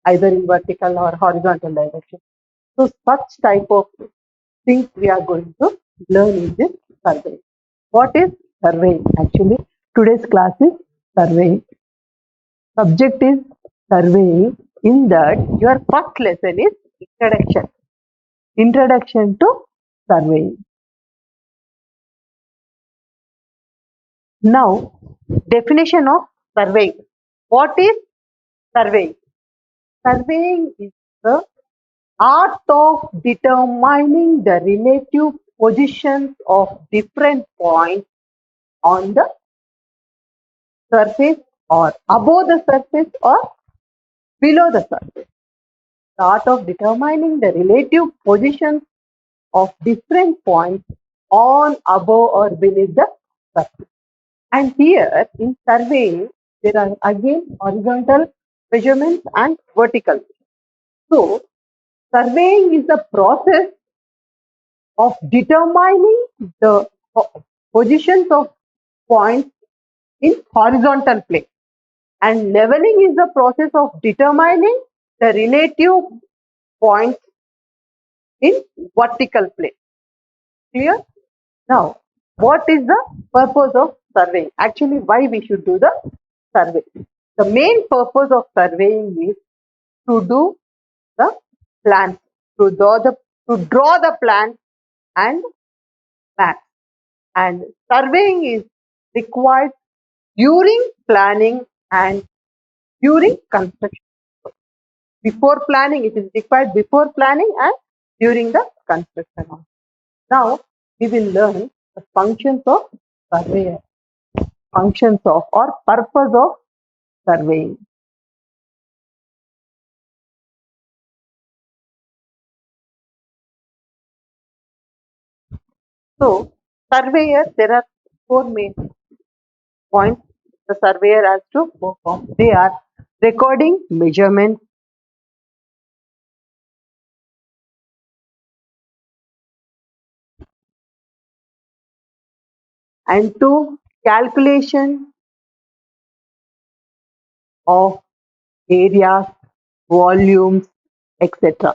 either in vertical or horizontal direction. So such type of things we are going to learn in this survey. What is surveying? Actually, today's class is surveying. Subject is surveying. In that, your first lesson is introduction. Introduction to surveying. Now, definition of surveying. What is surveying? Surveying is the art of determining the relative positions of different points on the surface or above the surface or below the surface. The art of determining the relative positions of different points on, above or beneath the surface. And here in surveying, there are again horizontal measurements and vertical. So, surveying is the process of determining the positions of points in horizontal plane, and leveling is the process of determining the relative points in vertical plane. Clear? Now, what is the purpose of surveying? Actually, why we should do the survey? The main purpose of surveying is to do the plans, to draw the plan and map. And surveying is required during planning and during construction. Before planning, it is required before planning and during the construction. Now, we will learn the functions of surveyor, functions of or purpose of surveying. So, surveyor, there are four main points the surveyor has to perform. They are recording measurements, and two, calculation of areas, volumes, etc.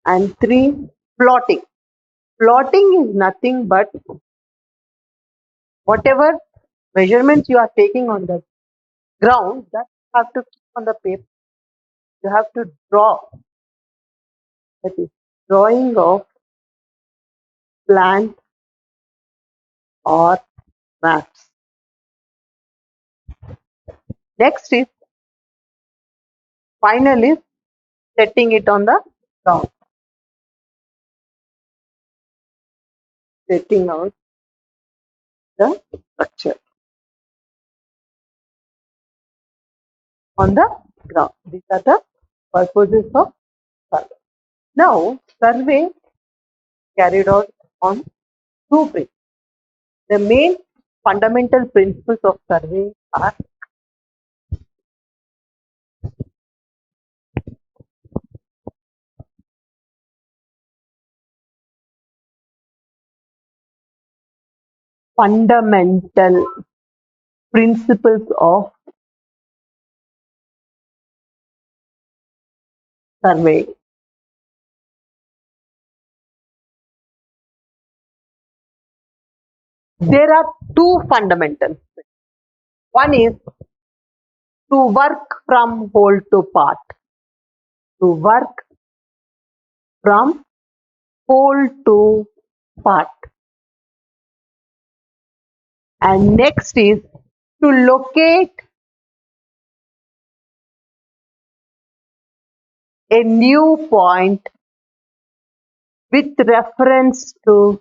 And three, plotting. Plotting is nothing but whatever measurements you are taking on the ground, that you have to keep on the paper. You have to draw. That is drawing of plans or maps. Next is final is setting it on the ground. Setting out the structure on the ground. These are the purposes of survey. Now, survey carried out on two principles. The main fundamental principles of survey are fundamental principles of survey. There are two fundamentals. One is to work from whole to part. To work from whole to part. And next is to locate a new point with reference to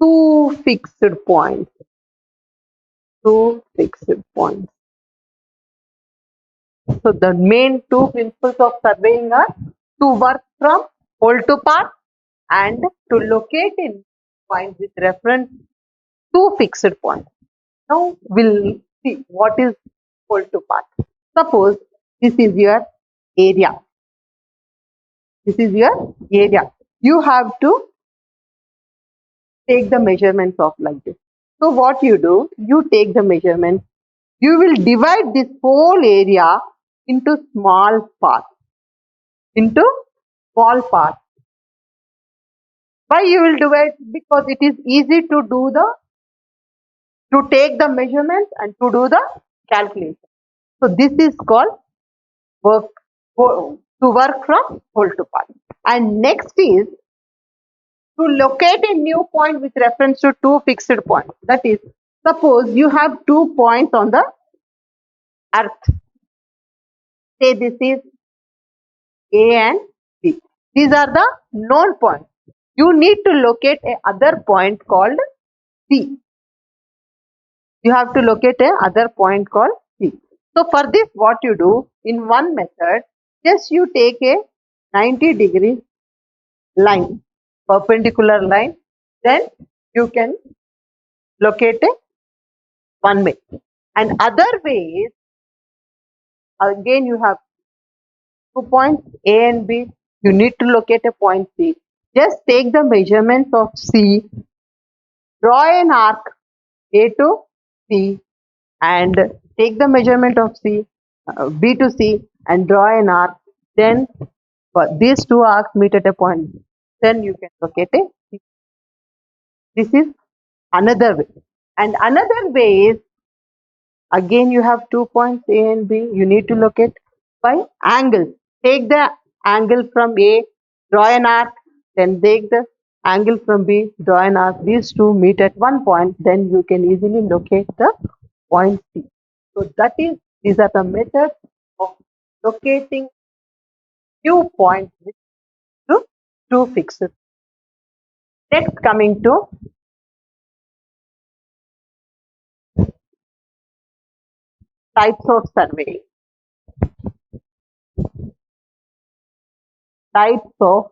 two fixed points. Two fixed points. So the main two principles of surveying are to work from whole to part and to locate a point with reference to fixed points. Now we'll see what is whole to part. Suppose this is your area. This is your area. You have to take the measurements of like this. So what you do, you take the measurements. You will divide this whole area into small parts. Into small parts. Why you will divide? Because it is easy to do to take the measurements and to do the calculation. So this is called work to work from whole to part. And next is to locate a new point with reference to two fixed points. That is, suppose you have 2 points on the earth. Say this is A and B. These are the known points. You need to locate a other point called C. You have to locate a other point called C. So for this, what you do in one method, just you take a 90-degree line, perpendicular line, then you can locate a one way. And other way is, again you have 2 points A and B. You need to locate a point C. Just take the measurements of C, draw an arc A to C, and take the measurement of C, B to C, and draw an arc. Then these two arcs meet at a point. Then you can locate a C. This is another way. And another way is, again you have 2 points A and B. You need to locate by angles. Take the angle from A, draw an arc, then take the angle from B, draw an arc. These two meet at one point, then you can easily locate the point C. So these are the methods of locating few points with two fixed. Next, coming to types of survey. Types of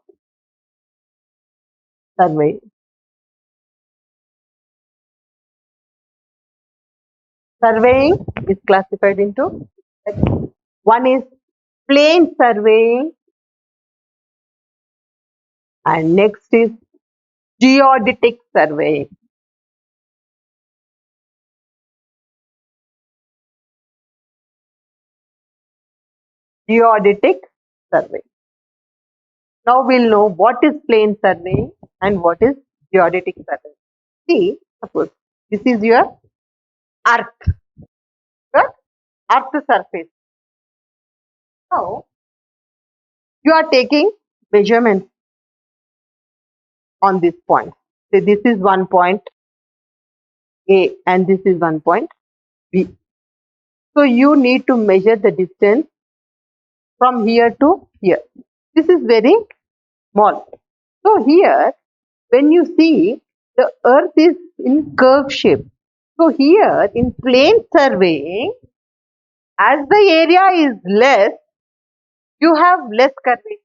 survey. Surveying is classified into, one is plain surveying, and next is geodetic surveying. Geodetic survey. Now we'll know what is plain surveying and what is geodetic survey. See, suppose this is your earth, your earth surface. Now you are taking measurements on this point. So this is one point A and this is one point B. So you need to measure the distance from here to here. This is very small. So here, when you see the earth is in curve shape. So here in plane surveying, as the area is less, you have less curvature.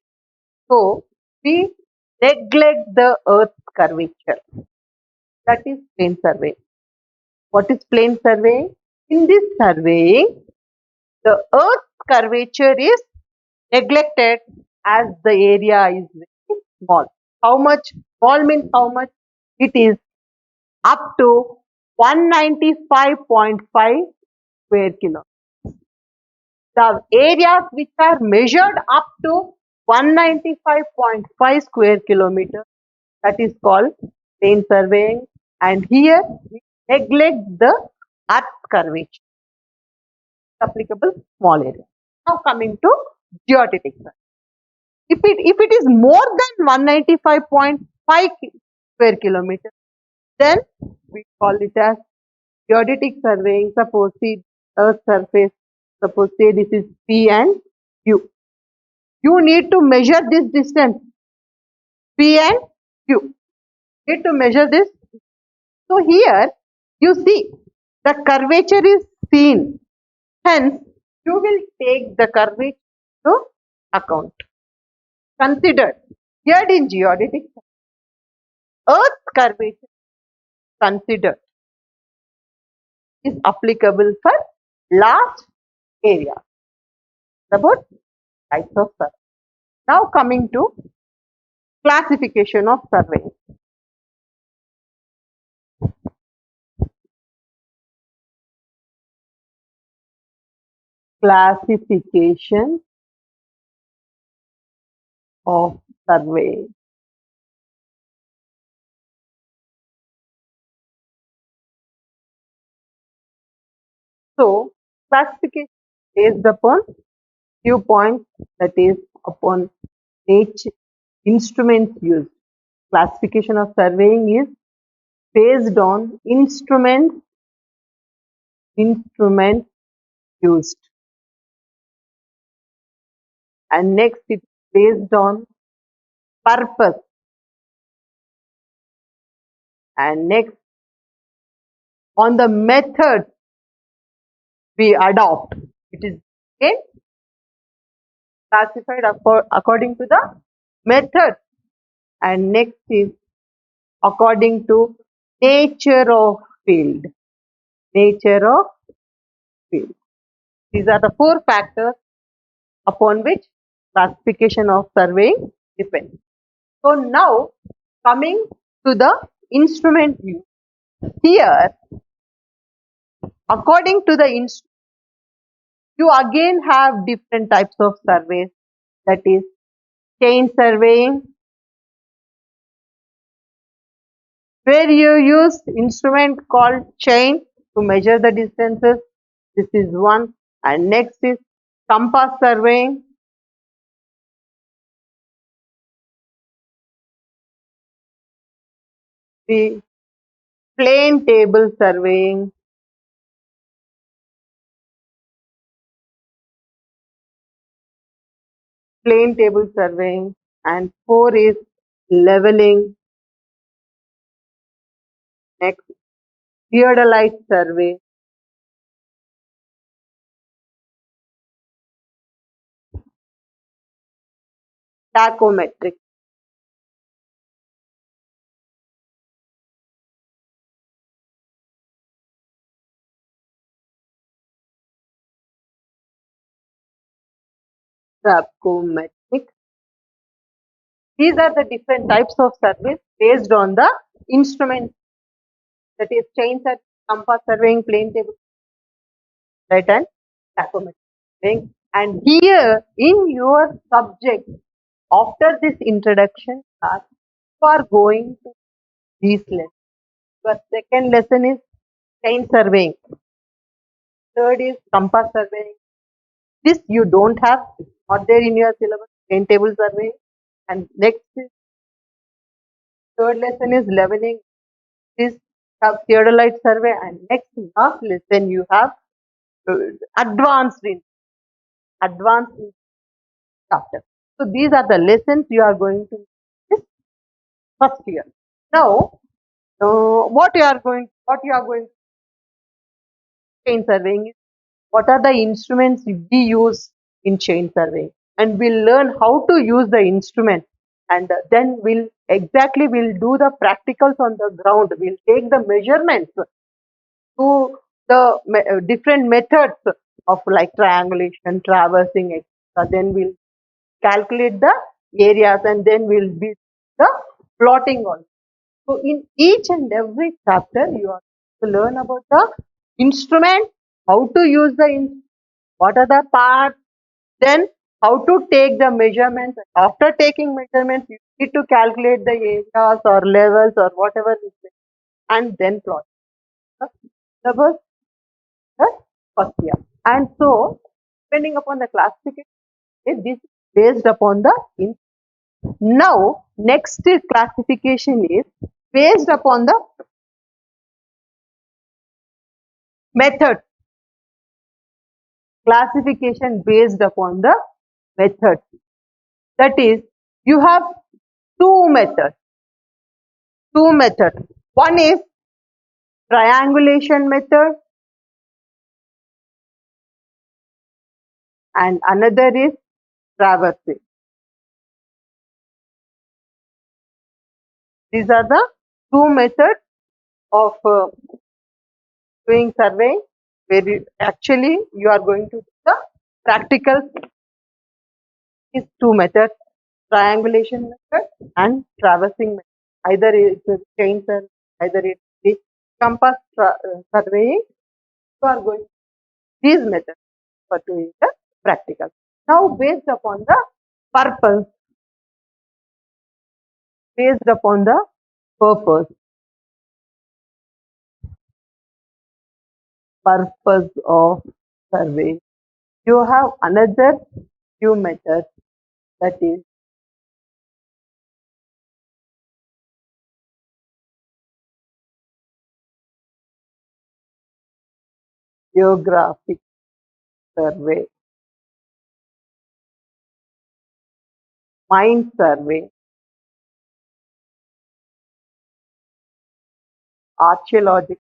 So we neglect the earth's curvature. That is plane surveying. What is plane surveying? In this surveying, the earth's curvature is neglected as the area is very small. How much? Small means how much? It is up to 195.5 square kilometers. The areas which are measured up to 195.5 square kilometers, that is called plane surveying, and here we neglect the earth curvature. Applicable small area. Now coming to geodetic survey. If it is more than 195.5 square kilometers, then we call it as geodetic surveying. Suppose see earth surface. Suppose say this is P and Q. You need to measure this distance P and Q. Need to measure this. So here you see the curvature is seen. Hence you will take the curvature to account. Considered here in geodetic earth curvature considered is applicable for large area. About types of survey. Now coming to classification of survey. Classification of survey. So classification is based upon few points, that is upon nature instruments used. Classification of surveying is based on instruments used, and next it's based on purpose, and next on the method we adopt. It is again classified according to the method, and next is according to nature of field. Nature of field. These are the four factors upon which classification of surveying depends. So now coming to the instrument view. Here, according to the instrument, you again have different types of surveys, that is chain surveying, where you use instrument called chain to measure the distances. This is one. And next is compass surveying. The plane table surveying. Plane table surveying. And 4 is leveling. Next, theodolite survey. Tachometric. Tachometric. These are the different types of surveys based on the instrument, that is chain survey, compass surveying, plane table, right, and tachometric surveying. And here in your subject, after this introduction class, you are going to these lessons. Your second lesson is chain surveying. Third is compass surveying. This you don't have, not there in your syllabus, plane table survey. And next is third lesson is leveling. This have theodolite survey, and next last lesson you have advanced in chapter. So these are the lessons you are going to this first year. Now, what you are going chain surveying is, what are the instruments we use in chain surveying, and we'll learn how to use the instrument, and then we'll do the practicals on the ground. We'll take the measurements to the different methods of like triangulation, traversing, etc. Then we'll calculate the areas, and then we'll be the plotting on. So in each and every chapter, you are to learn about the instrument, how to use the what are the parts, then how to take the measurements. After taking measurements, you need to calculate the areas or levels or whatever it is, and then plot. That was the first year. And so, depending upon the classification, this is based upon the now next classification is based upon the method. Classification based upon the method. That is, you have two methods. One is triangulation method, and another is traversing. These are the two methods of doing survey, where you are going to do the practical. Is two methods. triangulation method, and traversing method. Either it's a chain survey, either it's the compass surveying. You are going these methods for doing the practical. Now, purpose, based upon the purpose, purpose of survey, you have another few methods, that is geographic survey, mind survey, archaeological.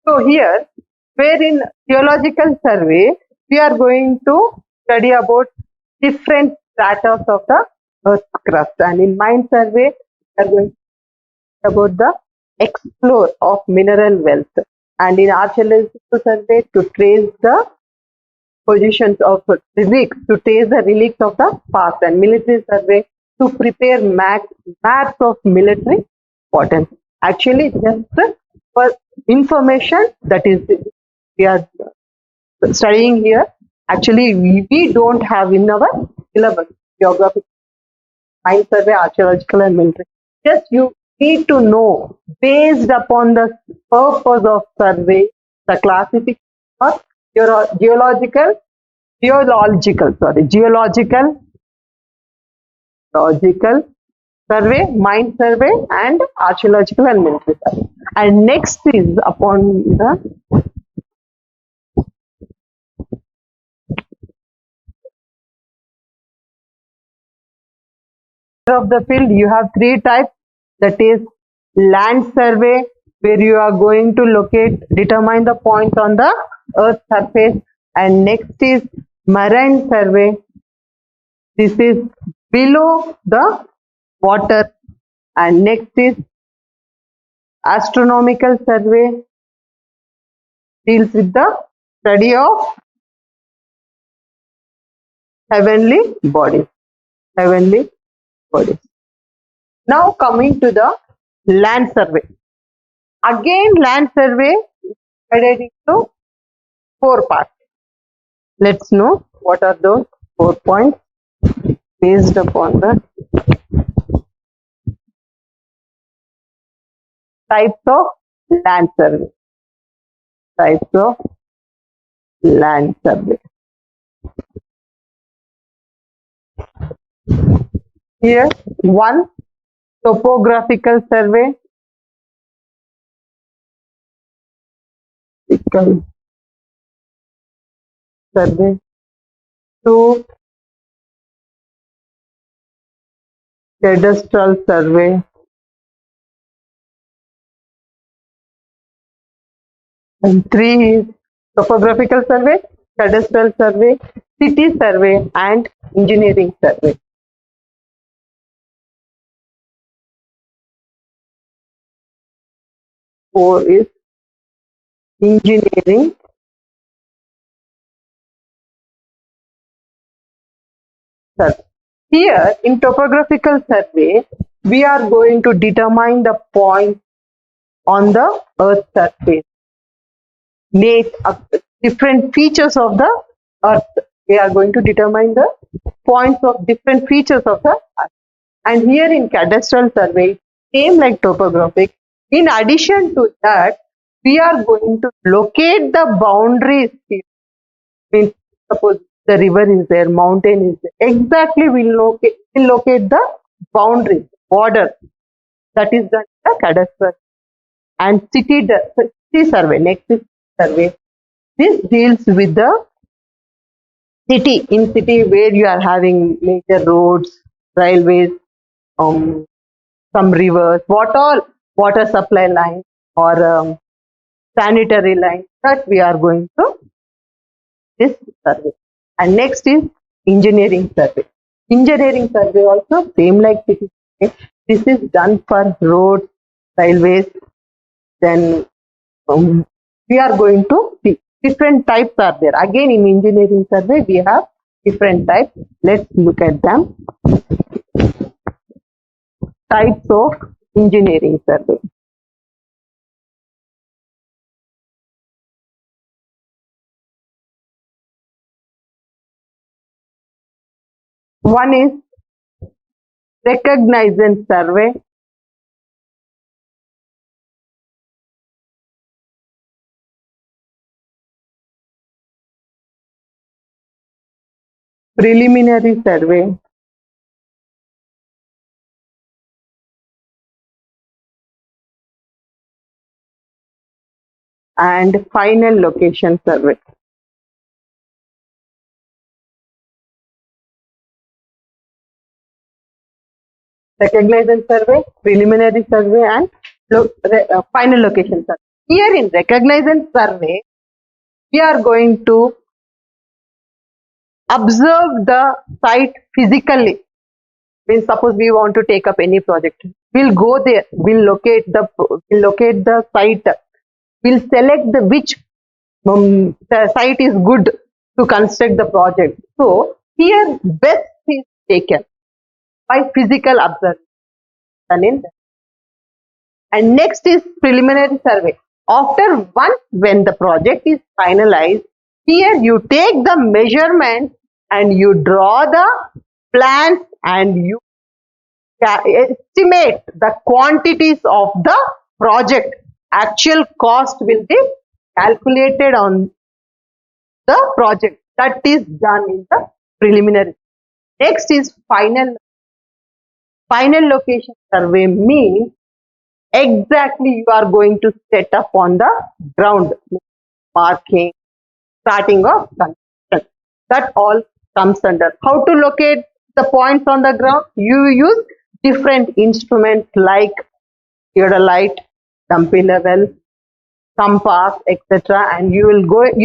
So here, where in geological survey, we are going to study about different stratas of the earth crust, and in mind survey, we are going to study about the explore of mineral wealth, and in archaeological survey to trace the positions of relics, to trace the relics of the past, and military survey to prepare maps of military importance. Actually, just for information, that is we are studying here. Actually, we don't have in our syllabus geography, mind survey, archaeological, and military. Just you need to know, based upon the purpose of survey, the classification of geological, logical survey, mind survey, and archaeological and military survey. And next is upon the of the field, you have three types, that is land survey, where you are going to determine the points on the earth surface, and next is marine survey. This is below the water, and next is astronomical survey, deals with the study of heavenly bodies. Now coming to the land survey. Again, land survey is divided into 4 parts. Let's know what are those 4 points based upon the types of land survey. Here, 1, topographical survey. 2, cadastral survey. And 3 is topographical survey, cadastral survey, city survey, and engineering survey. 4 is engineering survey. Here in topographical survey, we are going to determine the point on the earth surface, different features of the earth. We are going to determine the points of different features of the earth. And here in cadastral survey, same like topographic. In addition to that, we are going to locate the boundaries. Means, suppose the river is there, mountain is there. Exactly, we'll locate the boundaries, border. That is the cadastral. And city survey, next is survey. This deals with the city, in city where you are having major roads, railways, some rivers, water supply line or sanitary line, that we are going to this survey. And next is engineering survey. Engineering survey also same like city survey. This is done for roads, railways. Then we are going to see different types are there. Again, in engineering survey we have different types. Let's look at them. Types of engineering survey. One is recognizance survey. Preliminary survey. And final location survey. Recognizance survey, preliminary survey, and final location survey. Here in recognizance survey, we are going to observe the site physically. Means suppose we want to take up any project, we'll go there, we'll locate the site, we'll select which the site is good to construct the project. So here best is taken by physical observation. And next is preliminary survey. When the project is finalized, here you take the measurement and you draw the plans and you estimate the quantities of the project. Actual cost will be calculated on the project. That is done in the preliminary. Next is final. Final location survey means exactly you are going to set up on the ground, marking, starting of construction. That all comes under. How to locate the points on the ground? You use different instruments like theodolite, dumpy level, compass, etc. And you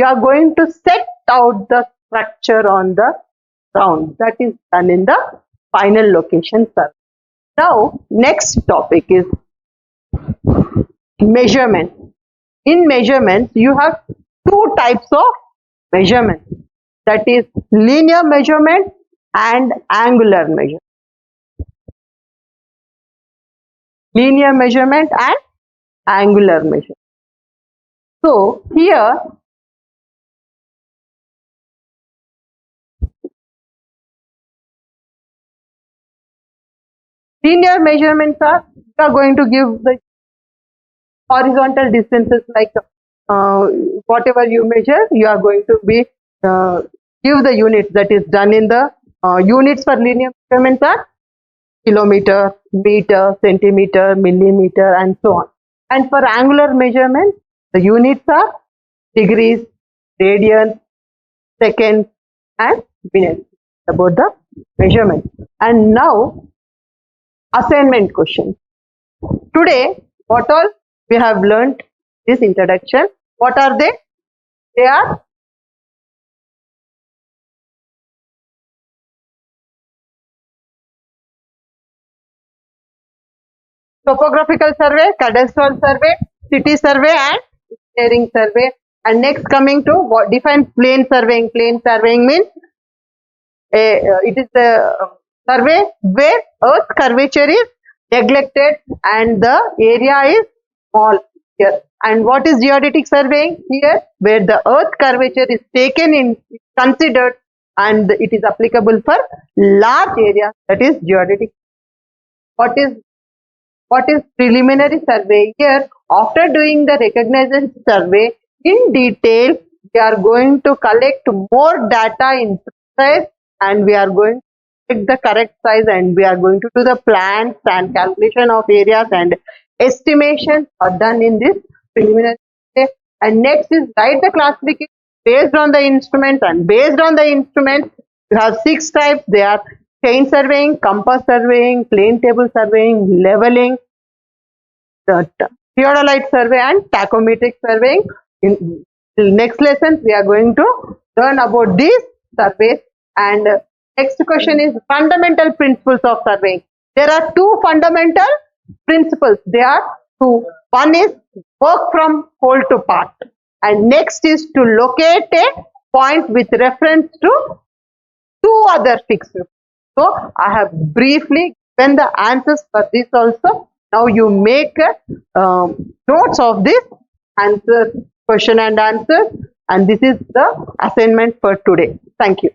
are going to set out the structure on the ground. That is done in the final location survey. Now, next topic is measurement. In measurements, you have two types of measurement. That is linear measurement and angular measurement. Linear measurement and angular measurement. So here linear measurements are going to give the horizontal distances, like whatever you measure, you are going to be give the units. That is done in the units for linear measurements are kilometer, meter, centimeter, millimeter, and so on. And for angular measurement, the units are degrees, radians, seconds, and minutes. About the measurement. And now assignment question. Today, what all we have learnt this introduction. What are they? They are topographical survey, cadastral survey, city survey, and engineering survey. And next, coming to what define plane surveying. Plane surveying means it is a survey where earth curvature is neglected and the area is small here. And what is geodetic surveying? Here, where the earth curvature is taken in, considered, and it is applicable for large area. That is geodetic. What is preliminary survey? Here, after doing the recognizance survey in detail, we are going to collect more data in precise, and we are going to take the correct size, and we are going to do the plans and calculation of areas, and estimations are done in this preliminary survey. And next is write the classification based on the instruments, and based on the instruments you have 6 types. They are chain surveying, compass surveying, plane table surveying, leveling, theodolite survey, and tachometric surveying. In next lesson, we are going to learn about these surveys. And next question is fundamental principles of surveying. There are 2 fundamental principles. They are 2. One is work from whole to part, and next is to locate a point with reference to two other fixed. So I have briefly given the answers for this also. Now you make notes of this answer, question and answer, and this is the assignment for today. Thank you.